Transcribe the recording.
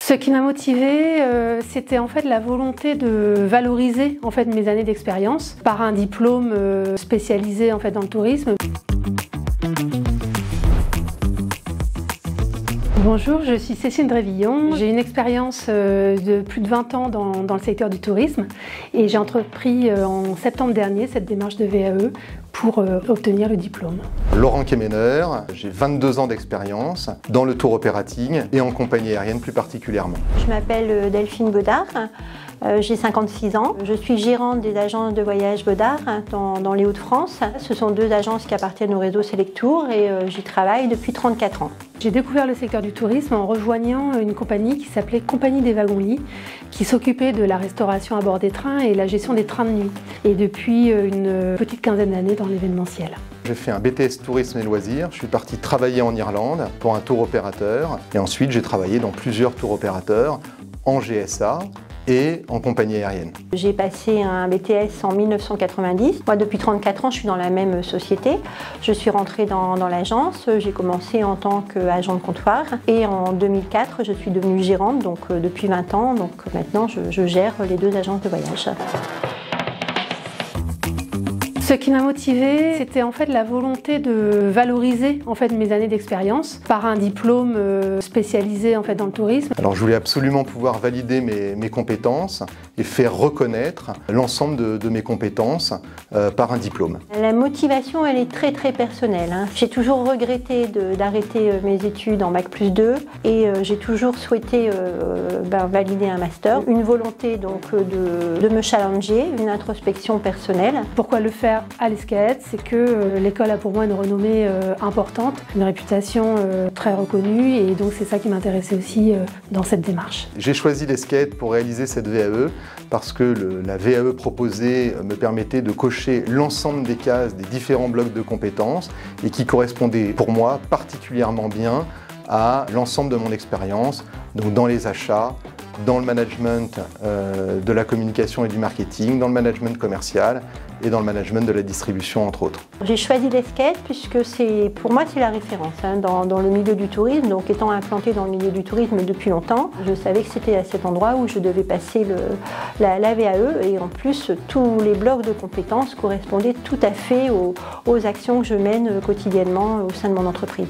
Ce qui m'a motivée, c'était en fait la volonté de valoriser en fait mes années d'expérience par un diplôme spécialisé en fait dans le tourisme. Bonjour, je suis Cécile Drévillon. J'ai une expérience de plus de 20 ans dans le secteur du tourisme et j'ai entrepris en septembre dernier cette démarche de VAE pour obtenir le diplôme. Laurent Kemener, j'ai 22 ans d'expérience dans le tour operating et en compagnie aérienne plus particulièrement. Je m'appelle Delphine Baudard, j'ai 56 ans. Je suis gérante des agences de voyage Baudard dans les Hauts-de-France. Ce sont deux agences qui appartiennent au réseau Selectour et j'y travaille depuis 34 ans. J'ai découvert le secteur du tourisme en rejoignant une compagnie qui s'appelait Compagnie des Wagons-Lits, qui s'occupait de la restauration à bord des trains et la gestion des trains de nuit. Et depuis une petite quinzaine d'années dans l'événementiel. J'ai fait un BTS tourisme et loisirs, je suis parti travailler en Irlande pour un tour opérateur et ensuite j'ai travaillé dans plusieurs tours opérateurs en GSA et en compagnie aérienne. J'ai passé un BTS en 1990. Moi, depuis 34 ans, je suis dans la même société. Je suis rentrée dans l'agence. J'ai commencé en tant qu'agent de comptoir. Et en 2004, je suis devenue gérante, donc depuis 20 ans. Donc maintenant, je gère les deux agences de voyage. Ce qui m'a motivée, c'était en fait la volonté de valoriser en fait mes années d'expérience par un diplôme spécialisé en fait dans le tourisme. Alors je voulais absolument pouvoir valider mes compétences et faire reconnaître l'ensemble de mes compétences par un diplôme. La motivation, elle est très personnelle. J'ai toujours regretté d'arrêter mes études en Bac+2 et j'ai toujours souhaité valider un master. Une volonté donc de me challenger, une introspection personnelle. Pourquoi le faire à l'ESCAET? C'est que l'école a pour moi une renommée importante, une réputation très reconnue et donc c'est ça qui m'intéressait aussi dans cette démarche. J'ai choisi l'ESCAET pour réaliser cette VAE parce que la VAE proposée me permettait de cocher l'ensemble des cases des différents blocs de compétences et qui correspondait pour moi particulièrement bien à l'ensemble de mon expérience, donc dans les achats, dans le management de la communication et du marketing, dans le management commercial et dans le management de la distribution entre autres. J'ai choisi l'ESCAET puisque pour moi c'est la référence dans le milieu du tourisme. Donc étant implantée dans le milieu du tourisme depuis longtemps, je savais que c'était à cet endroit où je devais passer la VAE et en plus tous les blocs de compétences correspondaient tout à fait aux actions que je mène quotidiennement au sein de mon entreprise.